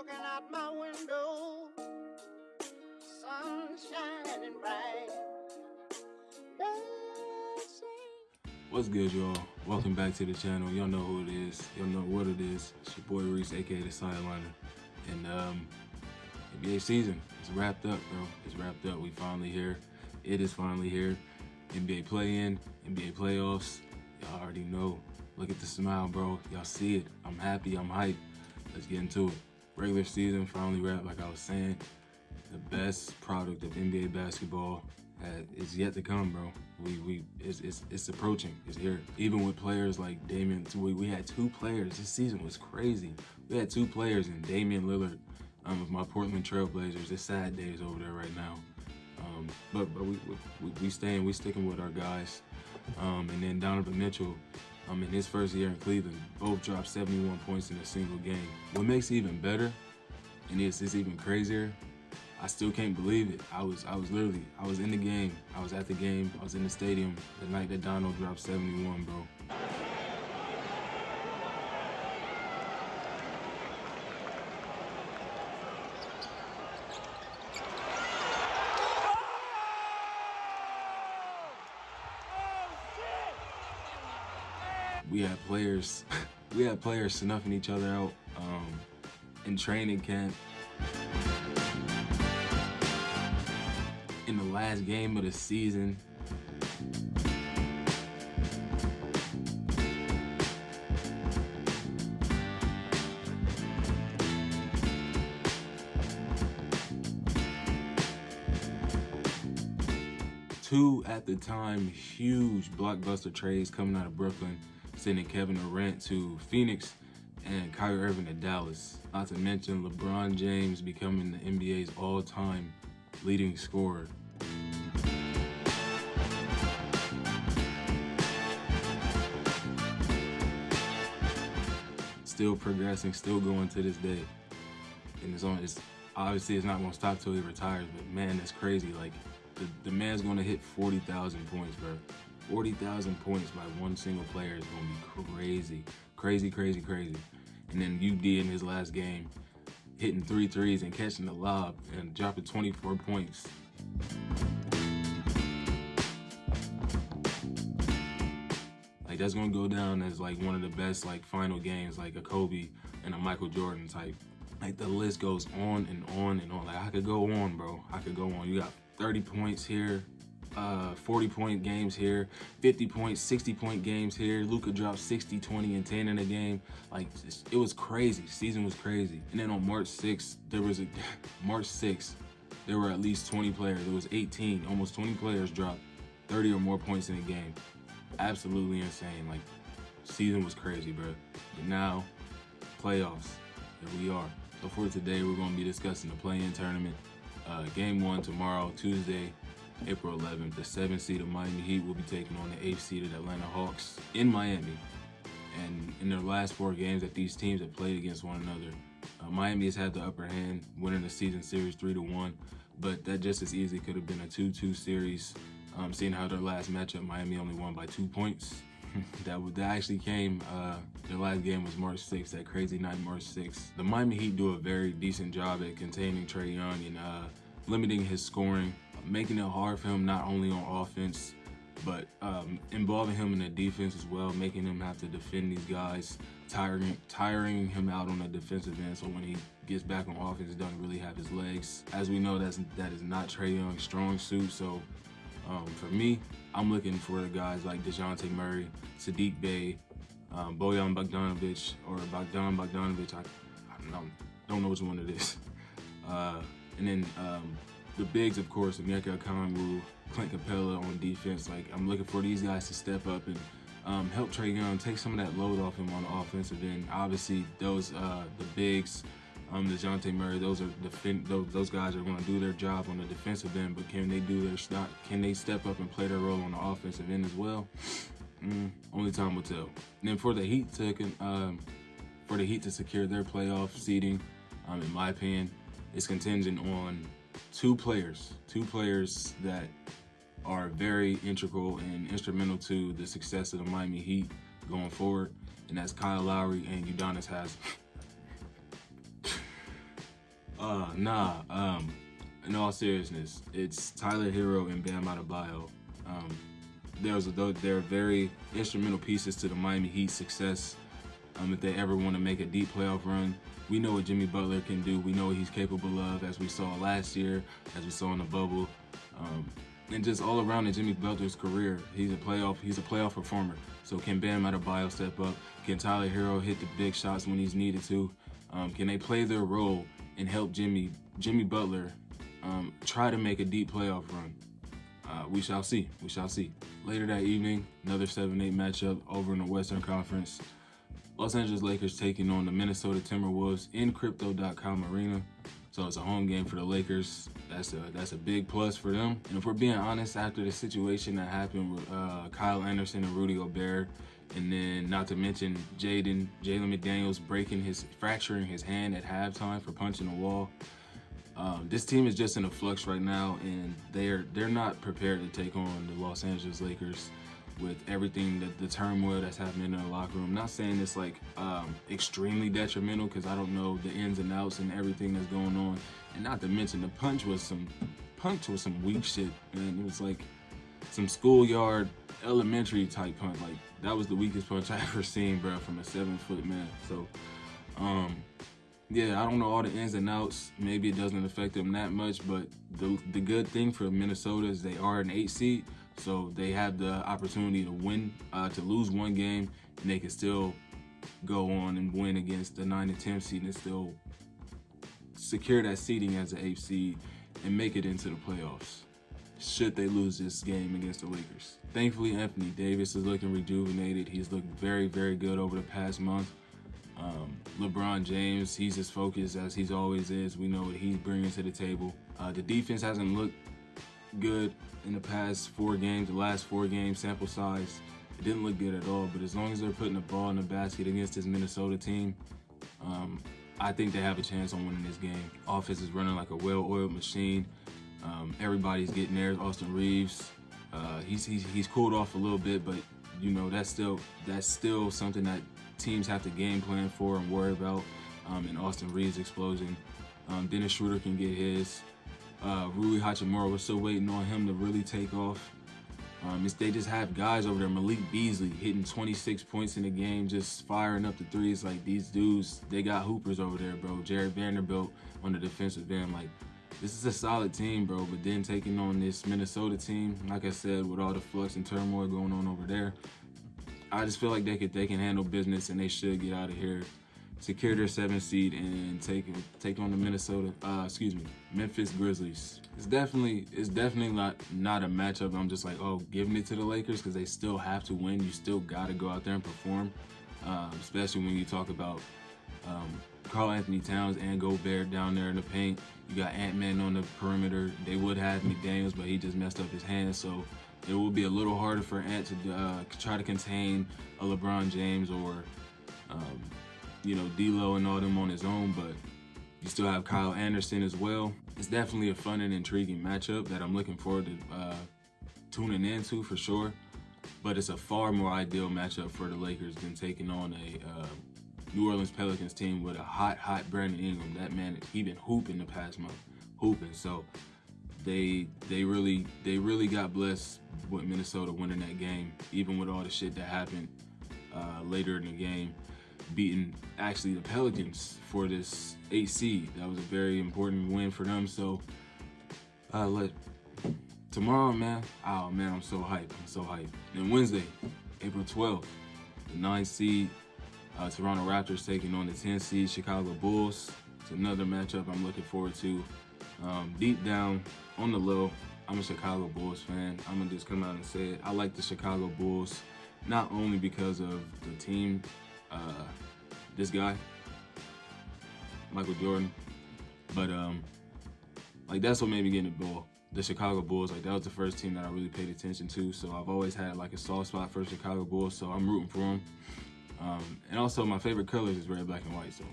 looking out my window, sun shining bright. What's good, y'all? Welcome back to the channel. Y'all know who it is. Y'all know what it is. It's your boy Reese, aka the Sideliner. And NBA season is wrapped up, bro. It's wrapped up. We finally here. It is finally here. NBA play-in, NBA playoffs. Y'all already know. Look at the smile, bro. Y'all see it. I'm happy. I'm hyped. Let's get into it. Regular season finally wrapped. Like I was saying, the best product of NBA basketball is yet to come, bro. It's approaching. It's here. Even with players like Damian, we had two players. This season was crazy. We had two players in Damian Lillard of my Portland Trailblazers. It's sad days over there right now. But we sticking with our guys. And then Donovan Mitchell, in his first year in Cleveland, both dropped 71 points in a single game. What makes it even better, and it's even crazier, I still can't believe it. I was in the game. I was at the game. I was in the stadium the night that Dono dropped 71, bro. We had players snuffing each other out in training camp. In the last game of the season. Two, at the time, huge blockbuster trades coming out of Brooklyn, sending Kevin Durant to Phoenix and Kyrie Irving to Dallas. Not to mention LeBron James becoming the NBA's all-time leading scorer. Still progressing, still going to this day. And it's obviously it's not gonna stop till he retires, but man, that's crazy. Like the man's gonna hit 40,000 points, bro. 40,000 points by one single player is gonna be crazy. Crazy. And then UD in his last game, hitting 3 threes and catching the lob and dropping 24 points. Like that's gonna go down as like one of the best like final games, like a Kobe and a Michael Jordan type. Like the list goes on and on and on. Like I could go on, bro. I could go on. You got 30 points here, 40-point games here, 50 points, 60-point games here. Luka dropped 60, 20, and 10 in a game. Like it was crazy. Season was crazy. And then on March 6th, there were at least 20 players. There was 18, almost 20 players dropped 30 or more points in a game. Absolutely insane. Like season was crazy, bro. But now, playoffs. Here we are. So for today, we're gonna be discussing the play-in tournament. Game 1 tomorrow, Tuesday, April 11th. The 7th seed of Miami Heat will be taking on the 8th seeded Atlanta Hawks in Miami. And in their last 4 games that these teams have played against one another, Miami has had the upper hand, winning the season series 3-1. But that just as easily could have been a 2-2 series. Seeing how their last matchup, Miami only won by 2 points. that actually came, their last game was March 6th, that crazy night, March 6th. The Miami Heat do a very decent job at containing Trae Young and limiting his scoring, making it hard for him not only on offense, but involving him in the defense as well, making him have to defend these guys, tiring him out on the defensive end, so when he gets back on offense, he doesn't really have his legs. As we know, that is not Trae Young's strong suit, so for me, I'm looking for the guys like DeJounte Murray, Saddiq Bey, Bojan Bogdanovic, or Bogdan Bogdanovic. I don't know which one it is. And then the bigs, of course, Onyeka Okongwu, Clint Capella on defense. Like I'm looking for these guys to step up and help Trae Young, take some of that load off him on the offensive end. Obviously, those the bigs. DeJounte Murray, those guys are going to do their job on the defensive end, but can they step up and play their role on the offensive end as well? Only time will tell. And then for the Heat to secure their playoff seeding, in my opinion, it's contingent on two players that are very integral and instrumental to the success of the Miami Heat going forward, and that's Kyle Lowry and Udonis Haslem. In all seriousness, it's Tyler Hero and Bam Adebayo. They're very instrumental pieces to the Miami Heat's success. If they ever want to make a deep playoff run, we know what Jimmy Butler can do. We know what he's capable of, as we saw last year, as we saw in the bubble, and just all around in Jimmy Butler's career, he's a playoff performer. So can Bam Adebayo step up? Can Tyler Hero hit the big shots when he's needed to? Can they play their role and help Jimmy Butler try to make a deep playoff run? We shall see. We shall see. Later that evening, another 7-8 matchup over in the Western Conference. Los Angeles Lakers taking on the Minnesota Timberwolves in Crypto.com Arena. So it's a home game for the Lakers. That's a big plus for them. And if we're being honest, after the situation that happened with Kyle Anderson and Rudy Gobert, and then not to mention Jalen McDaniels fracturing his hand at halftime for punching the wall, this team is just in a flux right now, and they're not prepared to take on the Los Angeles Lakers with everything the turmoil that's happening in the locker room. I'm not saying it's like extremely detrimental, because I don't know the ins and outs and everything that's going on. And not to mention the punch was some weak shit, man. It was like some schoolyard, elementary type punch. Like, that was the weakest punch I ever seen, bro, from a 7-foot man. So, yeah, I don't know all the ins and outs. Maybe it doesn't affect them that much, but the good thing for Minnesota is they are an 8 seed, so they have the opportunity to win, to lose one game, and they can still go on and win against the 9 and 10 seed and still secure that seeding as an 8 seed and make it into the playoffs, should they lose this game against the Lakers. Thankfully, Anthony Davis is looking rejuvenated. He's looked very, very good over the past month. LeBron James, he's as focused as he's always is. We know what he's bringing to the table. The defense hasn't looked good in the past 4 games, the last 4 games, sample size. It didn't look good at all, but as long as they're putting the ball in the basket against this Minnesota team, I think they have a chance on winning this game. Offense is running like a well-oiled machine. Everybody's getting theirs. Austin Reeves, he's cooled off a little bit, but you know that's still something that teams have to game plan for and worry about. And Austin Reeves' explosion. Dennis Schroeder can get his. Rui Hachimura, we're still waiting on him to really take off. They just have guys over there. Malik Beasley hitting 26 points in the game, just firing up the threes. Like, these dudes, they got hoopers over there, bro. Jared Vanderbilt on the defensive end. Like, this is a solid team, bro. But then taking on this Minnesota team, like I said, with all the flux and turmoil going on over there, I just feel like they can handle business, and they should get out of here, secure their 7th seed, and take on the Memphis Grizzlies. It's definitely not a matchup I'm just like, oh, giving it to the Lakers, because they still have to win. You still got to go out there and perform, especially when you talk about Karl Anthony Towns and Gobert down there in the paint. You got Ant-Man on the perimeter. They would have McDaniels, but he just messed up his hand, so it will be a little harder for Ant to try to contain a LeBron James or D'Lo and all them on his own, but you still have Kyle Anderson as well. It's definitely a fun and intriguing matchup that I'm looking forward to tuning into for sure, but it's a far more ideal matchup for the Lakers than taking on a New Orleans Pelicans team with a hot Brandon Ingram. That man, he been hooping the past month, so they really got blessed with Minnesota winning that game, even with all the shit that happened later in the game, beating actually the Pelicans for this 8 seed. That was a very important win for them. So tomorrow, man, oh man, I'm so hyped. And Wednesday, April 12th, the 9 seed Toronto Raptors taking on the 10 seed Chicago Bulls. It's another matchup I'm looking forward to. Deep down, on the low, I'm a Chicago Bulls fan. I'm gonna just come out and say it. I like the Chicago Bulls, not only because of the team, this guy, Michael Jordan, but like, that's what made me get in the ball. The Chicago Bulls, like, that was the first team that I really paid attention to. So I've always had like a soft spot for Chicago Bulls. So I'm rooting for them. And also my favorite colors is red, black, and white. So,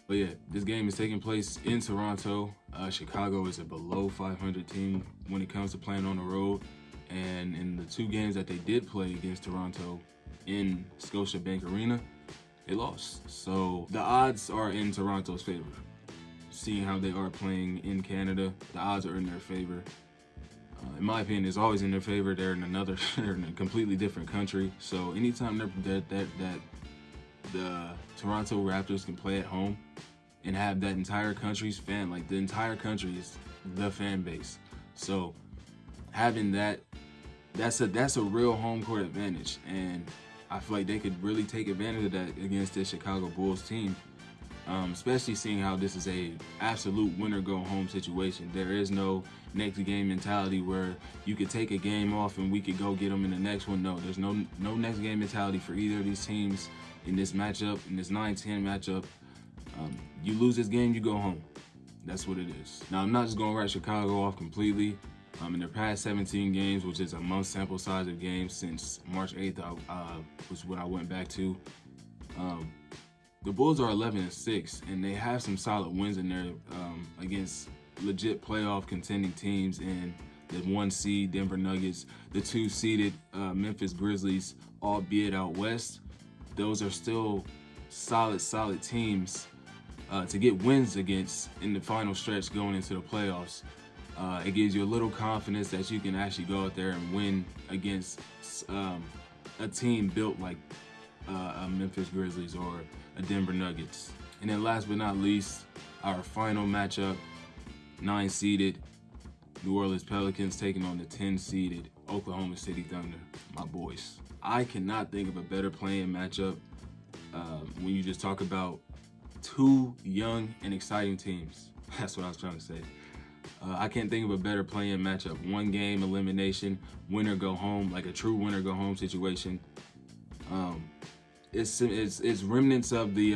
but yeah, this game is taking place in Toronto. Chicago is a below 500 team when it comes to playing on the road. And in the 2 games that they did play against Toronto in Scotiabank Arena, they lost. So the odds are in Toronto's favor. seeing how they are playing in Canada, the odds are in their favor. In my opinion, it's always in their favor. They're in they're in a completely different country. So anytime that the Toronto Raptors can play at home and have that entire country's fan, like the entire country is the fan base. So having that's a real home court advantage, and I feel like they could really take advantage of that against this Chicago Bulls team. Especially seeing how this is a absolute winner go home situation. There is no next game mentality where you could take a game off and we could go get them in the next one. No, there's no next game mentality for either of these teams in this matchup, in this 9-10 matchup. You lose this game, you go home. That's what it is. Now, I'm not just going to write Chicago off completely. In their past 17 games, which is a month sample size of games since March 8th, was what I went back to. The Bulls are 11-6, and they have some solid wins in there against legit playoff contending teams in the 1 seed Denver Nuggets, the 2 seeded Memphis Grizzlies, albeit out west. Those are still solid teams to get wins against in the final stretch going into the playoffs. It gives you a little confidence that you can actually go out there and win against a team built like a Memphis Grizzlies or a Denver Nuggets. And then last but not least, our final matchup, 9-seeded New Orleans Pelicans taking on the 10-seeded Oklahoma City Thunder, my boys. I cannot think of a better playing matchup when you just talk about two young and exciting teams. That's what I was trying to say. I can't think of a better playing matchup. 1 game elimination, winner go home, like a true winner go home situation. It's remnants of the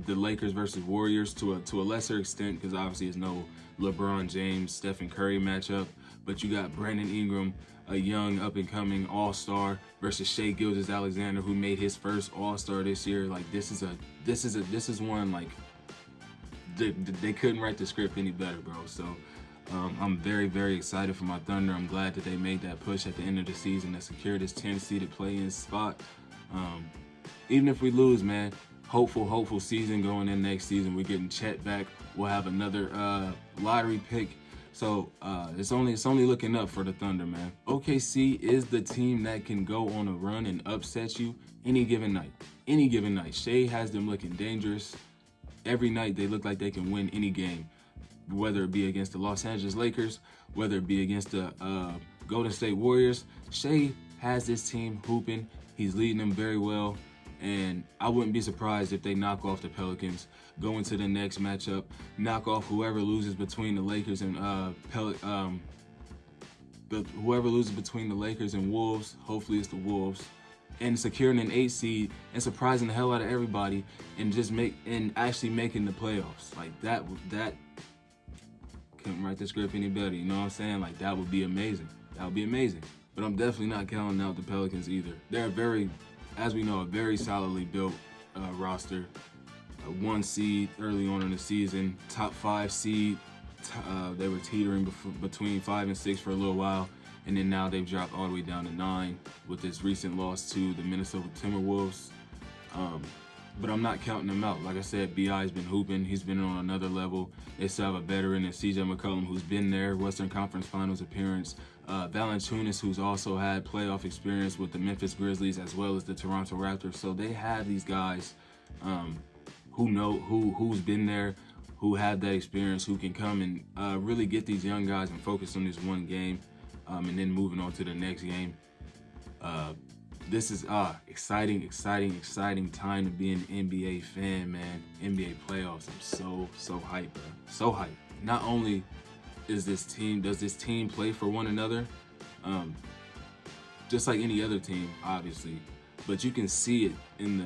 Lakers versus Warriors to a lesser extent, because obviously it's no LeBron James, Stephen Curry matchup. But you got Brandon Ingram, a young up and coming all-star, versus Shai Gilgeous-Alexander, who made his first all-star this year. Like this is one like they couldn't write the script any better, bro. So I'm very excited for my Thunder. I'm glad that they made that push at the end of the season to secure this 10-seeded play-in spot. Even if we lose, man, hopeful season going in next season. We're getting Chet back. We'll have another lottery pick. So it's only looking up for the Thunder, man. OKC is the team that can go on a run and upset you any given night. Any given night. Shai has them looking dangerous. Every night they look like they can win any game, whether it be against the Los Angeles Lakers, whether it be against the Golden State Warriors. Shai has this team hooping. He's leading them very well. And I wouldn't be surprised if they knock off the Pelicans, go into the next matchup, knock off whoever loses between the Lakers and whoever loses between the Lakers and Wolves. Hopefully it's the Wolves, and securing an 8 seed and surprising the hell out of everybody and just actually making the playoffs. Like that couldn't write the script any better. You know what I'm saying? Like that would be amazing. That would be amazing. But I'm definitely not counting out the Pelicans either. They're as we know, a very solidly built roster. A 1 seed early on in the season, top 5 seed. They were teetering between 5 and 6 for a little while, and then now they've dropped all the way down to 9 with this recent loss to the Minnesota Timberwolves. But I'm not counting them out. Like I said, B.I.'s been hooping. He's been on another level. They still have a veteran in C.J. McCollum, who's been there, Western Conference Finals appearance. Valanciunas, who's also had playoff experience with the Memphis Grizzlies as well as the Toronto Raptors. So they have these guys who's been there, who have that experience, who can come and really get these young guys and focus on this one game, and then moving on to the next game. This is exciting time to be an NBA fan, man. NBA playoffs. I'm so hyped, bro. So hyped. Not only does this team play for one another, just like any other team, obviously, but you can see it in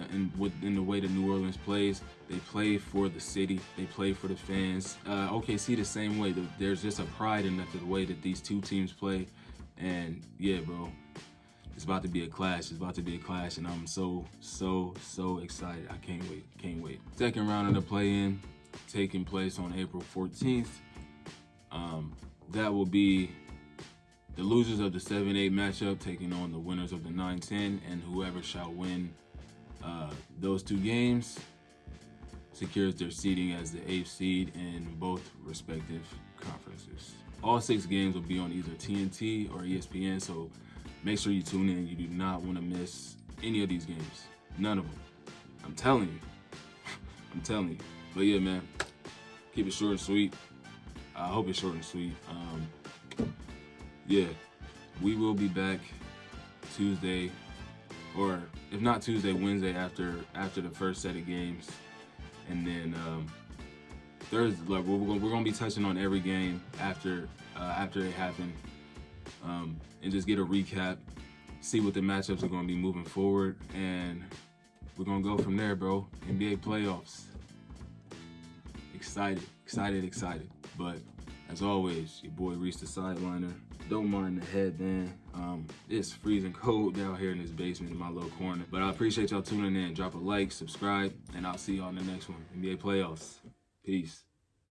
the way that New Orleans plays. They play for the city. They play for the fans. OKC the same way. There's just a pride in the way that these two teams play, and yeah, bro. It's about to be a clash. And I'm so excited. I can't wait. Second round of the play-in taking place on April 14th. That will be the losers of the 7-8 matchup taking on the winners of the 9-10, and whoever shall win those 2 games secures their seeding as the 8th seed in both respective conferences. All 6 games will be on either TNT or ESPN, so make sure you tune in. You do not want to miss any of these games. None of them. I'm telling you. I'm telling you. But yeah, man, keep it short and sweet. I hope it's short and sweet. Yeah, we will be back Tuesday, or if not Tuesday, Wednesday after the first set of games, and then Thursday. Like we're gonna be touching on every game after they happen, and just get a recap, see what the matchups are gonna be moving forward, and we're gonna go from there, bro. NBA playoffs. Excited. But as always, your boy Reese the Sideliner. Don't mind the headband. It's freezing cold down here in this basement in my little corner. But I appreciate y'all tuning in. Drop a like, subscribe, and I'll see y'all in the next one. NBA playoffs. Peace.